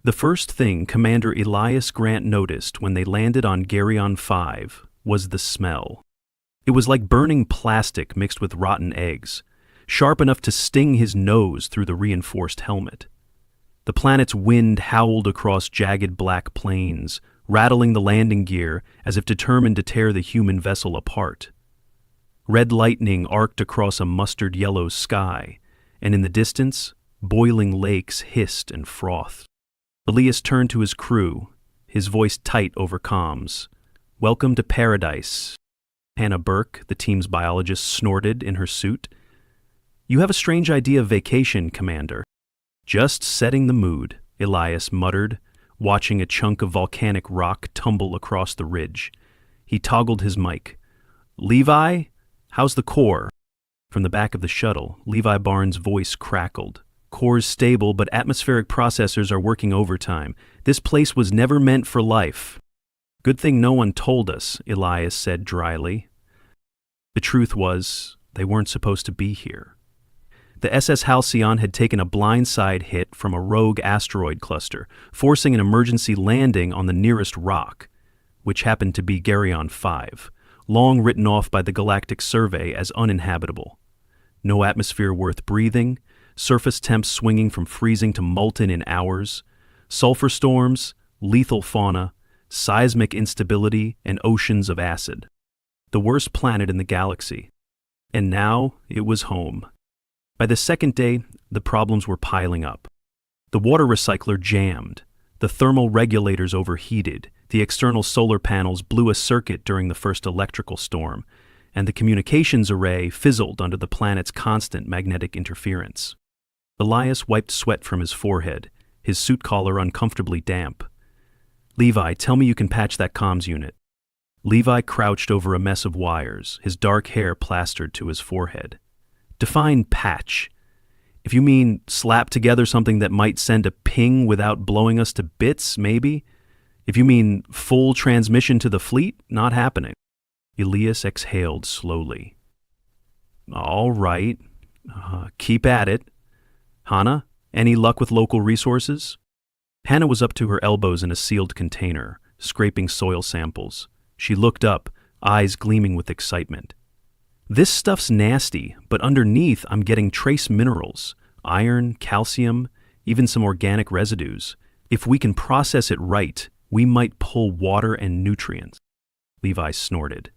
The first thing Commander Elias Grant noticed when they landed on Geryon 5 was the smell. It was like burning plastic mixed with rotten eggs, sharp enough to sting his nose through the reinforced helmet. The planet's wind howled across jagged black plains, rattling the landing gear as if determined to tear the human vessel apart. Red lightning arced across a mustard-yellow sky, and in the distance, boiling lakes hissed and frothed. Elias turned to his crew, his voice tight over comms. "Welcome to paradise." Hannah Burke, the team's biologist, snorted in her suit. "You have a strange idea of vacation, Commander." "Just setting the mood," Elias muttered, watching a chunk of volcanic rock tumble across the ridge. He toggled his mic. "Levi, how's the core?" From the back of the shuttle, Levi Barnes' voice crackled. "Core's stable, but atmospheric processors are working overtime. This place was never meant for life." "Good thing no one told us," Elias said dryly. The truth was, they weren't supposed to be here. The SS Halcyon had taken a blindside hit from a rogue asteroid cluster, forcing an emergency landing on the nearest rock, which happened to be Geryon 5, long written off by the Galactic Survey as uninhabitable. No atmosphere worth breathing, surface temps swinging from freezing to molten in hours, sulfur storms, lethal fauna, seismic instability, and oceans of acid. The worst planet in the galaxy. And now it was home. By the second day, the problems were piling up. The water recycler jammed, the thermal regulators overheated, the external solar panels blew a circuit during the first electrical storm, and the communications array fizzled under the planet's constant magnetic interference. Elias wiped sweat from his forehead, his suit collar uncomfortably damp. "Levi, tell me you can patch that comms unit." Levi crouched over a mess of wires, his dark hair plastered to his forehead. "Define patch. If you mean slap together something that might send a ping without blowing us to bits, maybe. If you mean full transmission to the fleet, not happening." Elias exhaled slowly. "All right. Keep at it. Hannah, any luck with local resources?" Hannah was up to her elbows in a sealed container, scraping soil samples. She looked up, eyes gleaming with excitement. "This stuff's nasty, but underneath I'm getting trace minerals, iron, calcium, even some organic residues. If we can process it right, we might pull water and nutrients." Levi snorted.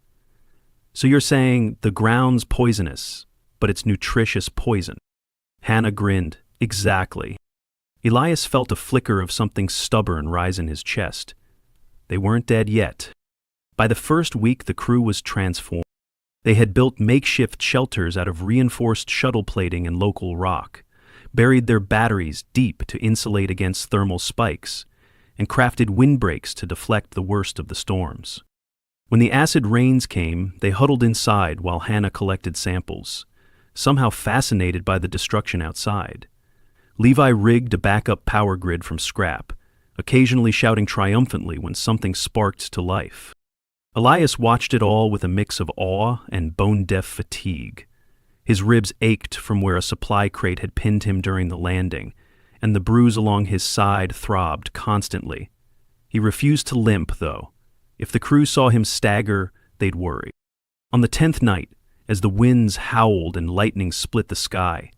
"So you're saying the ground's poisonous, but it's nutritious poison?" Hannah grinned. "Exactly." Elias felt a flicker of something stubborn rise in his chest. They weren't dead yet. By the first week, the crew was transformed. They had built makeshift shelters out of reinforced shuttle plating and local rock, buried their batteries deep to insulate against thermal spikes, and crafted windbreaks to deflect the worst of the storms. When the acid rains came, they huddled inside while Hannah collected samples, somehow fascinated by the destruction outside. Levi rigged a backup power grid from scrap, occasionally shouting triumphantly when something sparked to life. Elias watched it all with a mix of awe and bone-deaf fatigue. His ribs ached from where a supply crate had pinned him during the landing, and the bruise along his side throbbed constantly. He refused to limp, though. If the crew saw him stagger, they'd worry. On the 10th night, as the winds howled and lightning split the sky,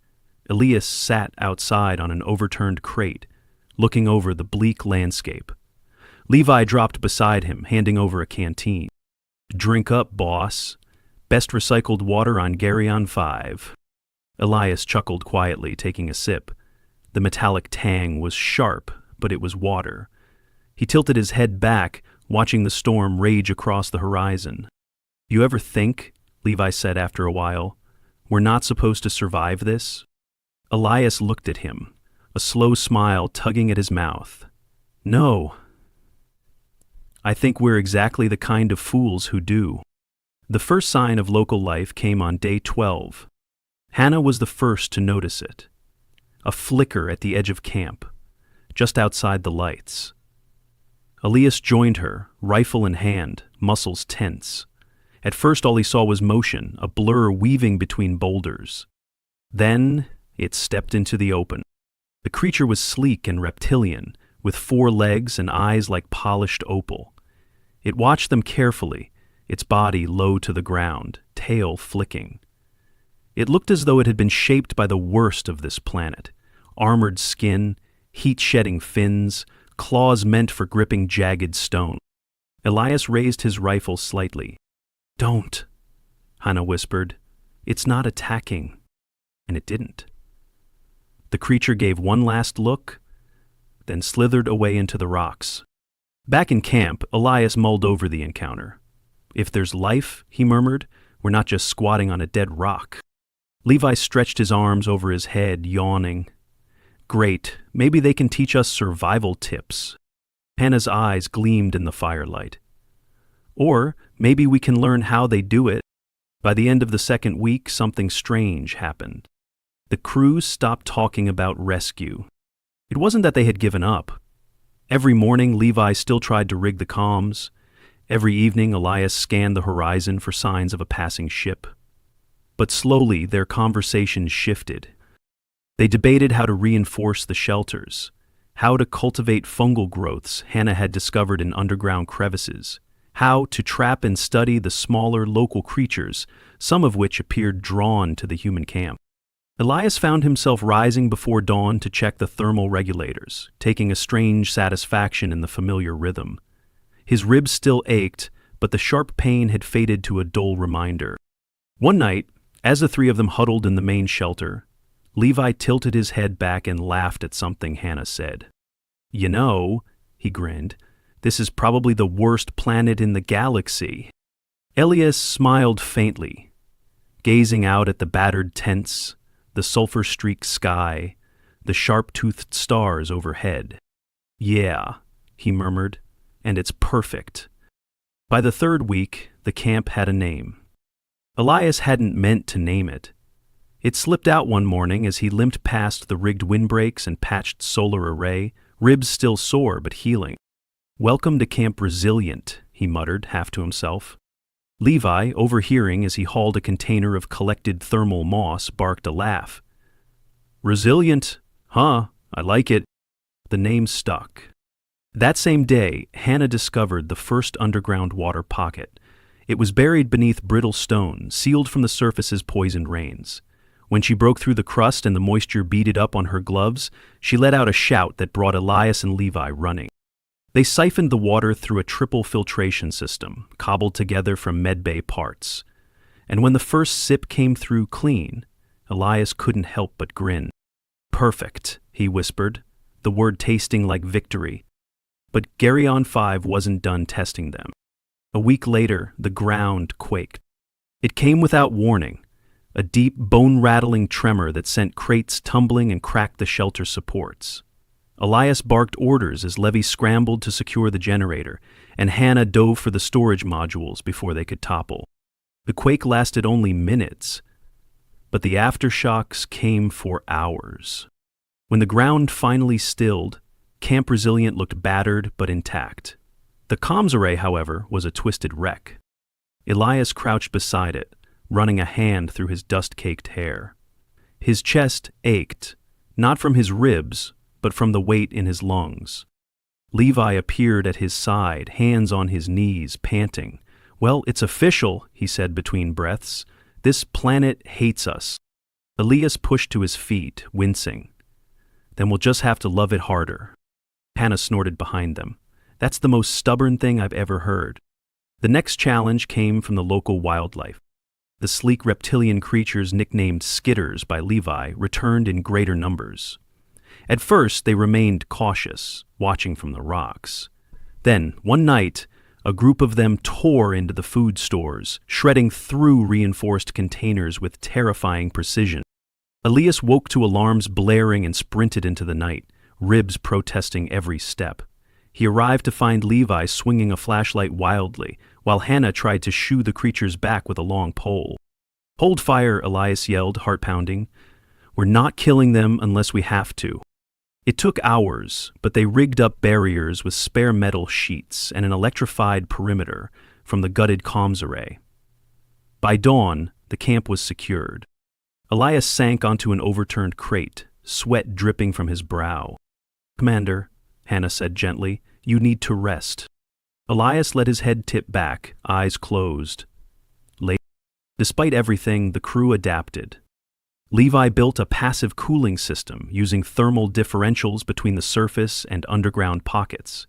Elias sat outside on an overturned crate, looking over the bleak landscape. Levi dropped beside him, handing over a canteen. "Drink up, boss. Best recycled water on Geryon 5. Elias chuckled quietly, taking a sip. The metallic tang was sharp, but it was water. He tilted his head back, watching the storm rage across the horizon. "You ever think," Levi said after a while, "we're not supposed to survive this?" Elias looked at him, a slow smile tugging at his mouth. "No. I think we're exactly the kind of fools who do." The first sign of local life came on day 12. Hannah was the first to notice it. A flicker at the edge of camp, just outside the lights. Elias joined her, rifle in hand, muscles tense. At first all he saw was motion, a blur weaving between boulders. Then it stepped into the open. The creature was sleek and reptilian, with 4 legs and eyes like polished opal. It watched them carefully, its body low to the ground, tail flicking. It looked as though it had been shaped by the worst of this planet. Armored skin, heat-shedding fins, claws meant for gripping jagged stone. Elias raised his rifle slightly. "Don't," Hannah whispered. "It's not attacking." And it didn't. The creature gave one last look, then slithered away into the rocks. Back in camp, Elias mulled over the encounter. "If there's life," he murmured, "we're not just squatting on a dead rock." Levi stretched his arms over his head, yawning. "Great, maybe they can teach us survival tips." Hannah's eyes gleamed in the firelight. "Or maybe we can learn how they do it." By the end of the second week, something strange happened. The crew stopped talking about rescue. It wasn't that they had given up. Every morning, Levi still tried to rig the comms. Every evening, Elias scanned the horizon for signs of a passing ship. But slowly, their conversation shifted. They debated how to reinforce the shelters, how to cultivate fungal growths Hannah had discovered in underground crevices, how to trap and study the smaller local creatures, some of which appeared drawn to the human camp. Elias found himself rising before dawn to check the thermal regulators, taking a strange satisfaction in the familiar rhythm. His ribs still ached, but the sharp pain had faded to a dull reminder. One night, as the 3 of them huddled in the main shelter, Levi tilted his head back and laughed at something Hannah said. "You know," he grinned, "this is probably the worst planet in the galaxy." Elias smiled faintly, gazing out at the battered tents, the sulfur-streaked sky, the sharp-toothed stars overhead. "Yeah," he murmured, "and it's perfect." By the 3rd week, the camp had a name. Elias hadn't meant to name it. It slipped out one morning as he limped past the rigged windbreaks and patched solar array, ribs still sore but healing. "Welcome to Camp Resilient," he muttered, half to himself. Levi, overhearing as he hauled a container of collected thermal moss, barked a laugh. "Resilient? Huh, I like it." The name stuck. That same day, Hannah discovered the first underground water pocket. It was buried beneath brittle stone, sealed from the surface's poisoned rains. When she broke through the crust and the moisture beaded up on her gloves, she let out a shout that brought Elias and Levi running. They siphoned the water through a triple filtration system, cobbled together from medbay parts. And when the first sip came through clean, Elias couldn't help but grin. "Perfect," he whispered, the word tasting like victory. But Geryon 5 wasn't done testing them. A week later, the ground quaked. It came without warning, a deep, bone-rattling tremor that sent crates tumbling and cracked the shelter supports. Elias barked orders as Levy scrambled to secure the generator, and Hannah dove for the storage modules before they could topple. The quake lasted only minutes, but the aftershocks came for hours. When the ground finally stilled, Camp Resilient looked battered but intact. The comms array, however, was a twisted wreck. Elias crouched beside it, running a hand through his dust-caked hair. His chest ached, not from his ribs, but from the weight in his lungs. Levi appeared at his side, hands on his knees, panting. "Well, it's official," he said between breaths. "This planet hates us." Elias pushed to his feet, wincing. "Then we'll just have to love it harder." Hannah snorted behind them. "That's the most stubborn thing I've ever heard." The next challenge came from the local wildlife. The sleek reptilian creatures nicknamed skitters by Levi returned in greater numbers. At first, they remained cautious, watching from the rocks. Then, one night, a group of them tore into the food stores, shredding through reinforced containers with terrifying precision. Elias woke to alarms blaring and sprinted into the night, ribs protesting every step. He arrived to find Levi swinging a flashlight wildly, while Hannah tried to shoo the creatures back with a long pole. "Hold fire," Elias yelled, heart-pounding. "We're not killing them unless we have to." It took hours, but they rigged up barriers with spare metal sheets and an electrified perimeter from the gutted comms array. By dawn, the camp was secured. Elias sank onto an overturned crate, sweat dripping from his brow. "Commander," Hannah said gently. "You need to rest." Elias let his head tip back, eyes closed. Despite everything, the crew adapted. Levi built a passive cooling system using thermal differentials between the surface and underground pockets.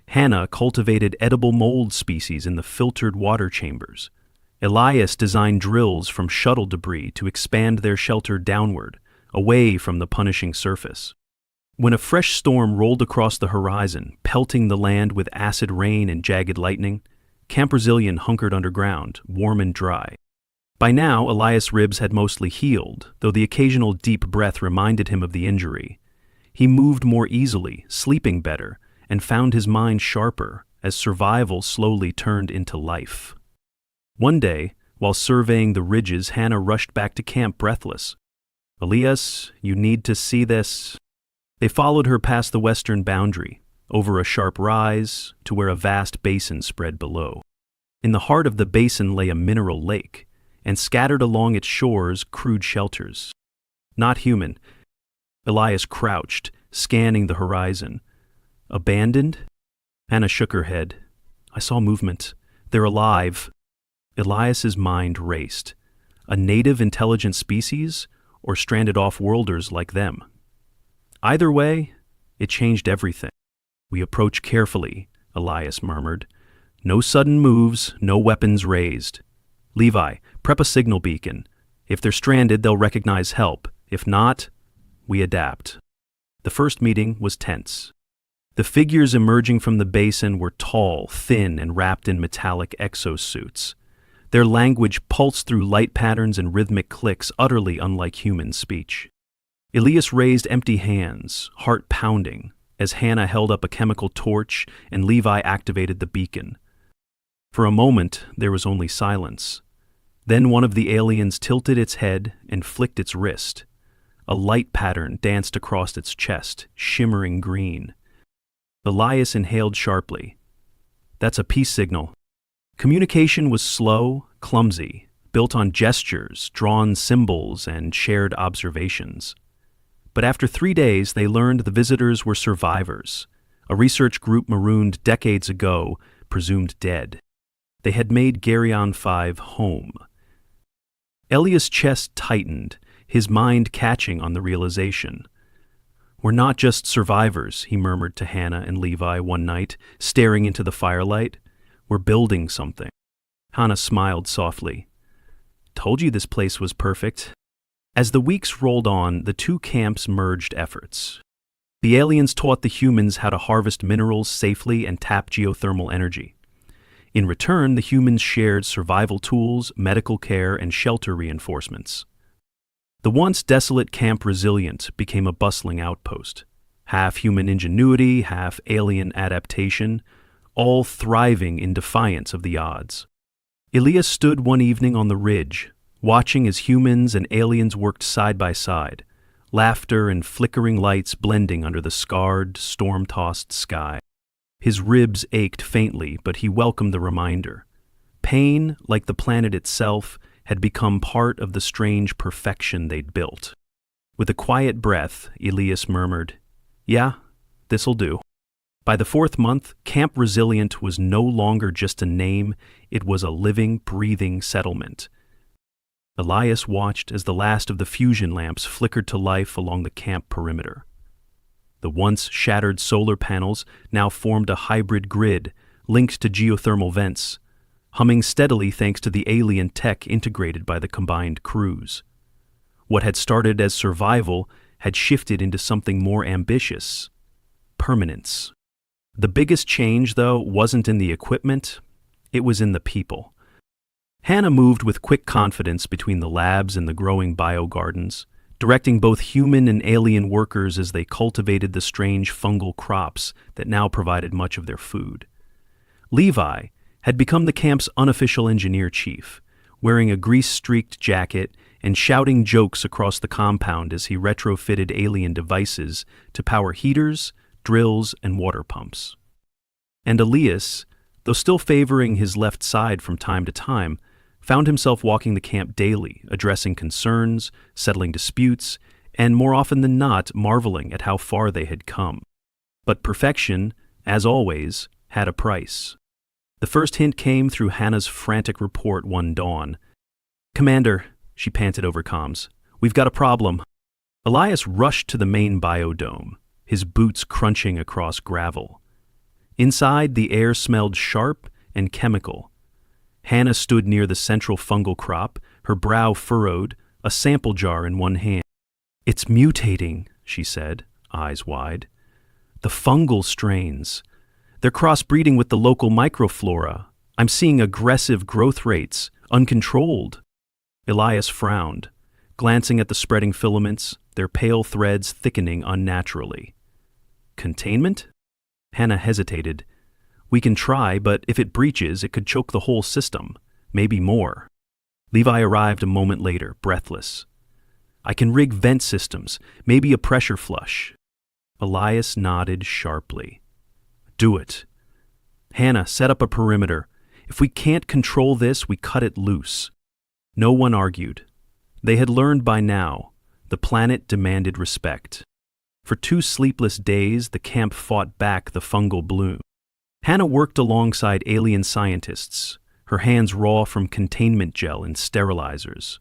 Hannah cultivated edible mold species in the filtered water chambers. Elias designed drills from shuttle debris to expand their shelter downward, away from the punishing surface. When a fresh storm rolled across the horizon, pelting the land with acid rain and jagged lightning, Camp Resilient hunkered underground, warm and dry. By now, Elias' ribs had mostly healed, though the occasional deep breath reminded him of the injury. He moved more easily, sleeping better, and found his mind sharper as survival slowly turned into life. One day, while surveying the ridges, Hannah rushed back to camp breathless. "Elias, you need to see this." They followed her past the western boundary, over a sharp rise, to where a vast basin spread below. In the heart of the basin lay a mineral lake, and scattered along its shores crude shelters. Not human. Elias crouched, scanning the horizon. "Abandoned?" Hannah shook her head. "I saw movement. They're alive." Elias's mind raced. A native intelligent species, or stranded off-worlders like them? Either way, it changed everything. "We approach carefully," Elias murmured. "No sudden moves, no weapons raised. Levi, prep a signal beacon. If they're stranded, they'll recognize help. If not, we adapt." The first meeting was tense. The figures emerging from the basin were tall, thin, and wrapped in metallic exosuits. Their language pulsed through light patterns and rhythmic clicks utterly unlike human speech. Elias raised empty hands, heart pounding, as Hannah held up a chemical torch and Levi activated the beacon. For a moment, there was only silence. Then one of the aliens tilted its head and flicked its wrist. A light pattern danced across its chest, shimmering green. Elias inhaled sharply. "That's a peace signal." Communication was slow, clumsy, built on gestures, drawn symbols, and shared observations. But after 3 days, they learned the visitors were survivors, a research group marooned decades ago, presumed dead. They had made Geryon 5 home. Elias' chest tightened, his mind catching on the realization. "We're not just survivors," he murmured to Hannah and Levi one night, staring into the firelight. "We're building something." Hannah smiled softly. "Told you this place was perfect." As the weeks rolled on, the two camps merged efforts. The aliens taught the humans how to harvest minerals safely and tap geothermal energy. In return, the humans shared survival tools, medical care, and shelter reinforcements. The once desolate Camp Resilient became a bustling outpost. Half human ingenuity, half alien adaptation, all thriving in defiance of the odds. Elias stood one evening on the ridge, watching as humans and aliens worked side by side, laughter and flickering lights blending under the scarred, storm-tossed sky. His ribs ached faintly, but he welcomed the reminder. Pain, like the planet itself, had become part of the strange perfection they'd built. With a quiet breath, Elias murmured, "Yeah, this'll do." By the 4th month, Camp Resilient was no longer just a name, it was a living, breathing settlement. Elias watched as the last of the fusion lamps flickered to life along the camp perimeter. The once shattered solar panels now formed a hybrid grid linked to geothermal vents, humming steadily thanks to the alien tech integrated by the combined crews. What had started as survival had shifted into something more ambitious: permanence. The biggest change, though, wasn't in the equipment, it was in the people. Hannah moved with quick confidence between the labs and the growing biogardens, directing both human and alien workers as they cultivated the strange fungal crops that now provided much of their food. Levi had become the camp's unofficial engineer chief, wearing a grease-streaked jacket and shouting jokes across the compound as he retrofitted alien devices to power heaters, drills, and water pumps. And Elias, though still favoring his left side from time to time, found himself walking the camp daily, addressing concerns, settling disputes, and more often than not, marveling at how far they had come. But perfection, as always, had a price. The first hint came through Hannah's frantic report one dawn. "Commander," she panted over comms, "we've got a problem." Elias rushed to the main biodome, his boots crunching across gravel. Inside, the air smelled sharp and chemical. Hannah stood near the central fungal crop, her brow furrowed, a sample jar in one hand. "It's mutating," she said, eyes wide. "The fungal strains. They're crossbreeding with the local microflora. I'm seeing aggressive growth rates, uncontrolled." Elias frowned, glancing at the spreading filaments, their pale threads thickening unnaturally. "Containment?" Hannah hesitated. "We can try, but if it breaches, it could choke the whole system, maybe more." Levi arrived a moment later, breathless. "I can rig vent systems, maybe a pressure flush." Elias nodded sharply. "Do it." "Hannah, set up a perimeter. If we can't control this, we cut it loose." No one argued. They had learned by now. The planet demanded respect. For 2 sleepless days, the camp fought back the fungal bloom. Hannah worked alongside alien scientists, her hands raw from containment gel and sterilizers.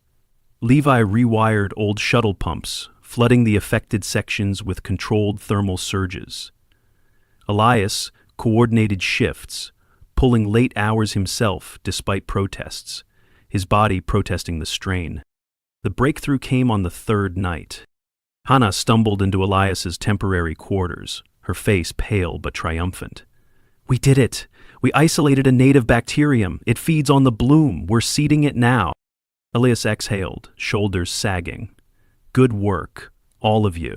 Levi rewired old shuttle pumps, flooding the affected sections with controlled thermal surges. Elias coordinated shifts, pulling late hours himself despite protests, his body protesting the strain. The breakthrough came on the 3rd night. Hannah stumbled into Elias's temporary quarters, her face pale but triumphant. "We did it! We isolated a native bacterium. It feeds on the bloom. We're seeding it now." Elias exhaled, shoulders sagging. "Good work, all of you."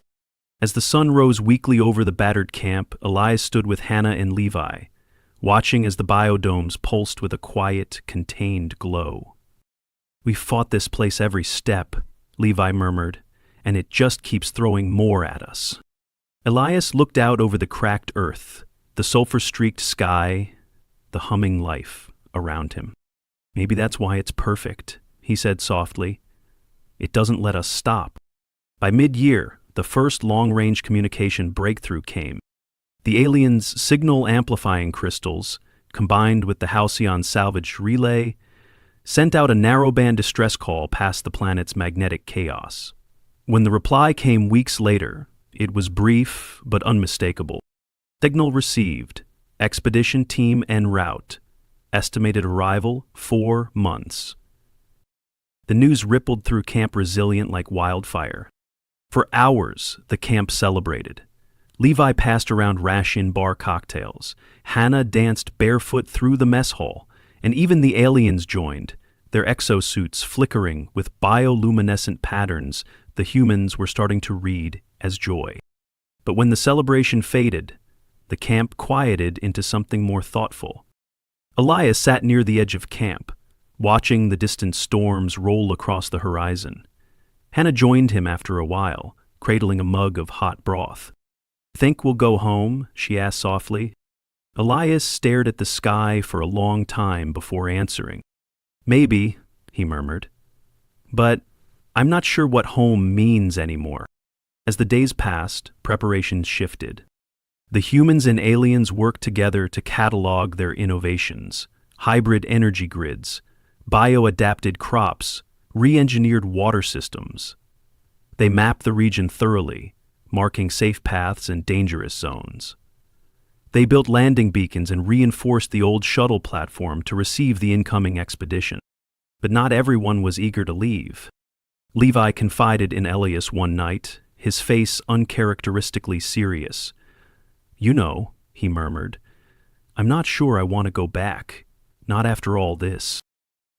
As the sun rose weakly over the battered camp, Elias stood with Hannah and Levi, watching as the biodomes pulsed with a quiet, contained glow. "We've fought this place every step," Levi murmured, "and it just keeps throwing more at us." Elias looked out over the cracked earth, the sulfur-streaked sky, the humming life around him. "Maybe that's why it's perfect," he said softly. "It doesn't let us stop." By mid-year, the first long-range communication breakthrough came. The aliens' signal-amplifying crystals, combined with the Halcyon salvage relay, sent out a narrowband distress call past the planet's magnetic chaos. When the reply came weeks later, it was brief but unmistakable. "Signal received. Expedition team en route. Estimated arrival 4 months." The news rippled through Camp Resilient like wildfire. For hours, the camp celebrated. Levi passed around ration bar cocktails. Hannah danced barefoot through the mess hall, and even the aliens joined, their exosuits flickering with bioluminescent patterns the humans were starting to read as joy. But when the celebration faded, the camp quieted into something more thoughtful. Elias sat near the edge of camp, watching the distant storms roll across the horizon. Hannah joined him after a while, cradling a mug of hot broth. "Think we'll go home?" she asked softly. Elias stared at the sky for a long time before answering. "Maybe," he murmured. "But I'm not sure what home means anymore." As the days passed, preparations shifted. The humans and aliens worked together to catalog their innovations: hybrid energy grids, bio-adapted crops, re-engineered water systems. They mapped the region thoroughly, marking safe paths and dangerous zones. They built landing beacons and reinforced the old shuttle platform to receive the incoming expedition. But not everyone was eager to leave. Levi confided in Elias one night, his face uncharacteristically serious. "You know," he murmured, "I'm not sure I want to go back, not after all this."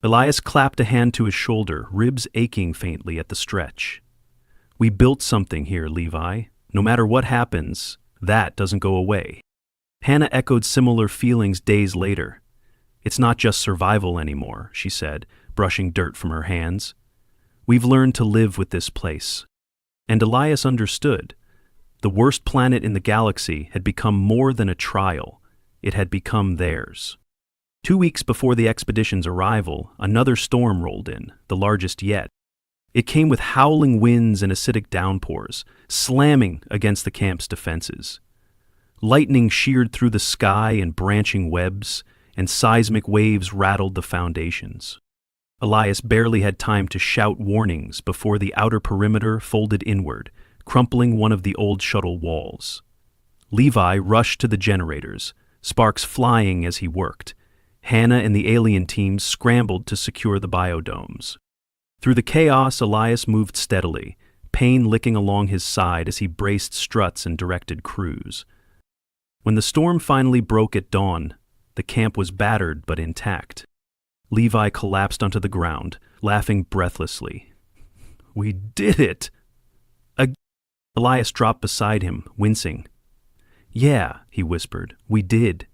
Elias clapped a hand to his shoulder, ribs aching faintly at the stretch. "We built something here, Levi. No matter what happens, that doesn't go away." Hannah echoed similar feelings days later. "It's not just survival anymore," she said, brushing dirt from her hands. "We've learned to live with this place." And Elias understood. The worst planet in the galaxy had become more than a trial. It had become theirs. 2 weeks before the expedition's arrival, another storm rolled in, the largest yet. It came with howling winds and acidic downpours, slamming against the camp's defenses. Lightning sheared through the sky in branching webs, and seismic waves rattled the foundations. Elias barely had time to shout warnings before the outer perimeter folded inward, crumpling one of the old shuttle walls. Levi rushed to the generators, sparks flying as he worked. Hannah and the alien teams scrambled to secure the biodomes. Through the chaos, Elias moved steadily, pain licking along his side as he braced struts and directed crews. When the storm finally broke at dawn, the camp was battered but intact. Levi collapsed onto the ground, laughing breathlessly. "We did it!" Elias dropped beside him, wincing. "Yeah," he whispered, "we did."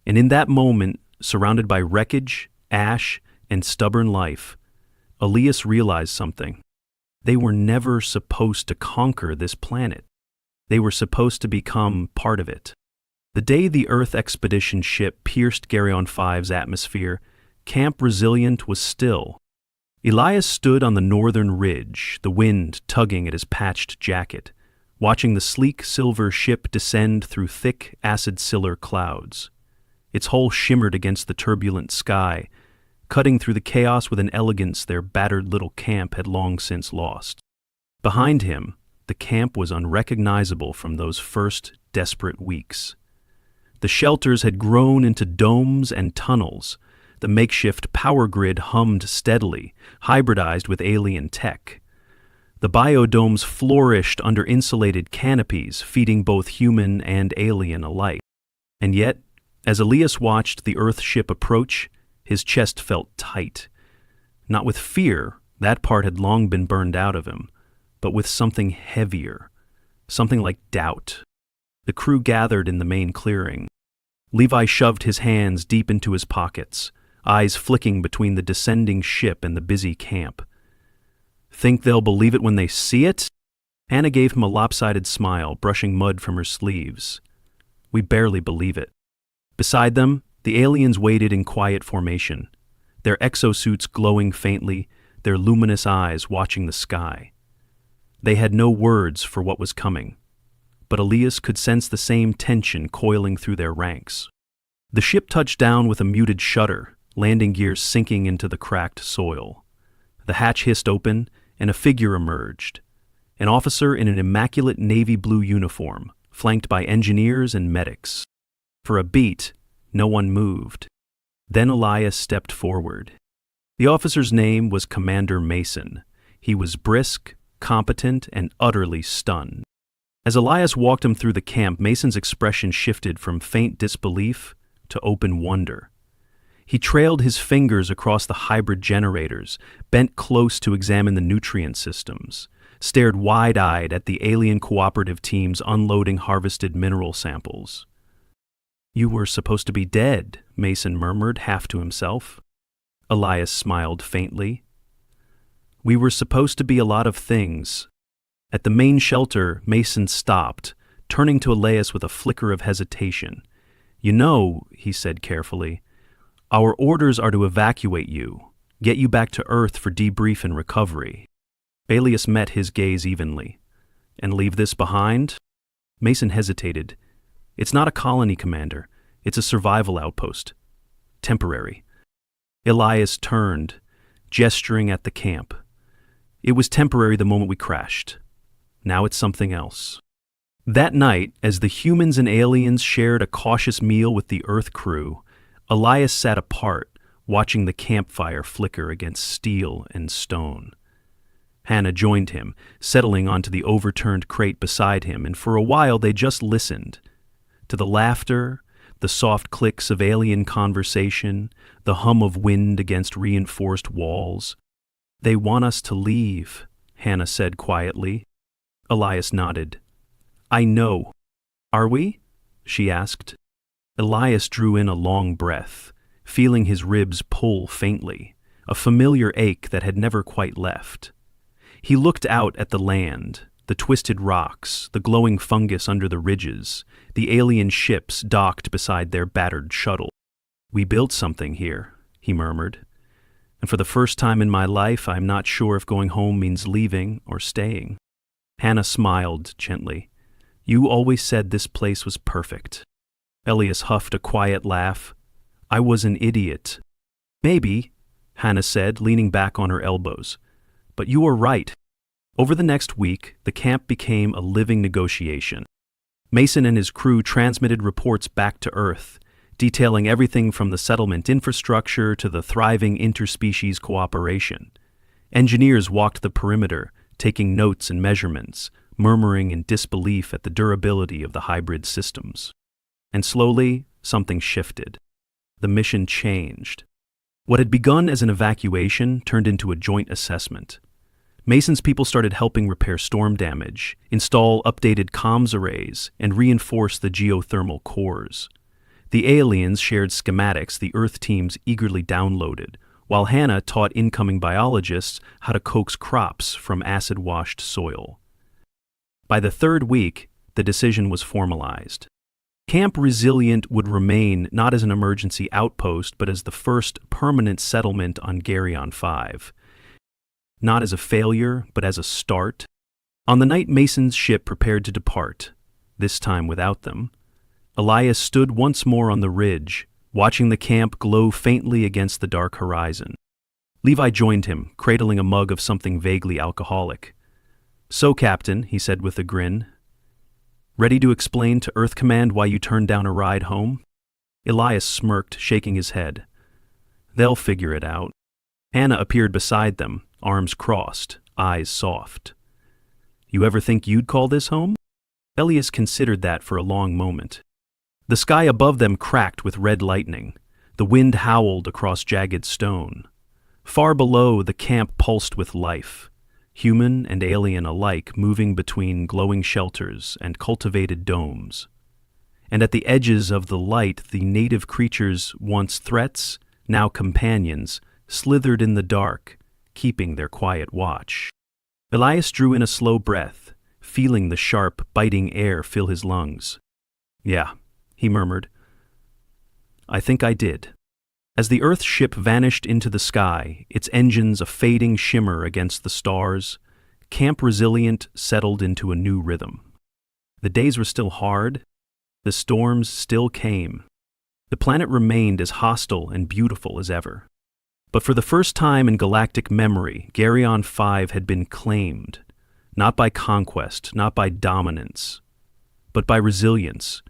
And in that moment, surrounded by wreckage, ash, and stubborn life, Elias realized something. They were never supposed to conquer this planet. They were supposed to become part of it. The day the Earth expedition ship pierced Geryon 5's atmosphere, Camp Resilient was still. Elias stood on the northern ridge, the wind tugging at his patched jacket, watching the sleek silver ship descend through thick acid-ciller clouds. Its hull shimmered against the turbulent sky, cutting through the chaos with an elegance their battered little camp had long since lost. Behind him, the camp was unrecognizable from those first desperate weeks. The shelters had grown into domes and tunnels. The makeshift power grid hummed steadily, hybridized with alien tech. The biodomes flourished under insulated canopies, feeding both human and alien alike. And yet, as Elias watched the Earth ship approach, his chest felt tight. Not with fear, that part had long been burned out of him, but with something heavier, something like doubt. The crew gathered in the main clearing. Levi shoved his hands deep into his pockets, eyes flicking between the descending ship and the busy camp. "Think they'll believe it when they see it?" Hannah gave him a lopsided smile, brushing mud from her sleeves. "We barely believe it." Beside them, the aliens waited in quiet formation, their exosuits glowing faintly, their luminous eyes watching the sky. They had no words for what was coming, but Elias could sense the same tension coiling through their ranks. The ship touched down with a muted shudder, landing gears sinking into the cracked soil. The hatch hissed open, and a figure emerged, an officer in an immaculate navy blue uniform, flanked by engineers and medics. For a beat, no one moved. Then Elias stepped forward. The officer's name was Commander Mason. He was brisk, competent, and utterly stunned. As Elias walked him through the camp, Mason's expression shifted from faint disbelief to open wonder. He trailed his fingers across the hybrid generators, bent close to examine the nutrient systems, stared wide-eyed at the alien cooperative teams unloading harvested mineral samples. "You were supposed to be dead," Mason murmured, half to himself. Elias smiled faintly. "We were supposed to be a lot of things." At the main shelter, Mason stopped, turning to Elias with a flicker of hesitation. "You know," he said carefully, "our orders are to evacuate you, get you back to Earth for debrief and recovery." Elias met his gaze evenly. "And leave this behind?" Mason hesitated. "It's not a colony, Commander. It's a survival outpost. Temporary." Elias turned, gesturing at the camp. "It was temporary the moment we crashed. Now it's something else." That night, as the humans and aliens shared a cautious meal with the Earth crew, Elias sat apart, watching the campfire flicker against steel and stone. Hannah joined him, settling onto the overturned crate beside him, and for a while they just listened. To the laughter, the soft clicks of alien conversation, the hum of wind against reinforced walls. "They want us to leave," Hannah said quietly. Elias nodded. "I know." "Are we?" she asked. Elias drew in a long breath, feeling his ribs pull faintly, a familiar ache that had never quite left. He looked out at the land, the twisted rocks, the glowing fungus under the ridges, the alien ships docked beside their battered shuttle. "We built something here," he murmured. "And for the first time in my life, I'm not sure if going home means leaving or staying." Hannah smiled gently. You always said this place was perfect. Elias huffed a quiet laugh. I was an idiot. Maybe, Hannah said, leaning back on her elbows. But you were right. Over the next week, the camp became a living negotiation. Mason and his crew transmitted reports back to Earth, detailing everything from the settlement infrastructure to the thriving interspecies cooperation. Engineers walked the perimeter, taking notes and measurements, murmuring in disbelief at the durability of the hybrid systems. And slowly, something shifted. The mission changed. What had begun as an evacuation turned into a joint assessment. Mason's people started helping repair storm damage, install updated comms arrays, and reinforce the geothermal cores. The aliens shared schematics the Earth teams eagerly downloaded, while Hannah taught incoming biologists how to coax crops from acid-washed soil. By the third week, the decision was formalized. Camp Resilient would remain not as an emergency outpost, but as the first permanent settlement on Geryon 5. Not as a failure, but as a start. On the night Mason's ship prepared to depart, this time without them, Elias stood once more on the ridge, watching the camp glow faintly against the dark horizon. Levi joined him, cradling a mug of something vaguely alcoholic. So, Captain, he said with a grin, ready to explain to Earth Command why you turned down a ride home? Elias smirked, shaking his head. They'll figure it out. Hannah appeared beside them, arms crossed, eyes soft. You ever think you'd call this home? Elias considered that for a long moment. The sky above them cracked with red lightning. The wind howled across jagged stone. Far below, the camp pulsed with life, human and alien alike moving between glowing shelters and cultivated domes. And at the edges of the light, the native creatures, once threats, now companions, slithered in the dark, keeping their quiet watch. Elias drew in a slow breath, feeling the sharp, biting air fill his lungs. Yeah, he murmured. I think I did. As the Earth ship vanished into the sky, its engines a fading shimmer against the stars, Camp Resilient settled into a new rhythm. The days were still hard. The storms still came. The planet remained as hostile and beautiful as ever. But for the first time in galactic memory, Geryon 5 had been claimed, not by conquest, not by dominance, but by resilience,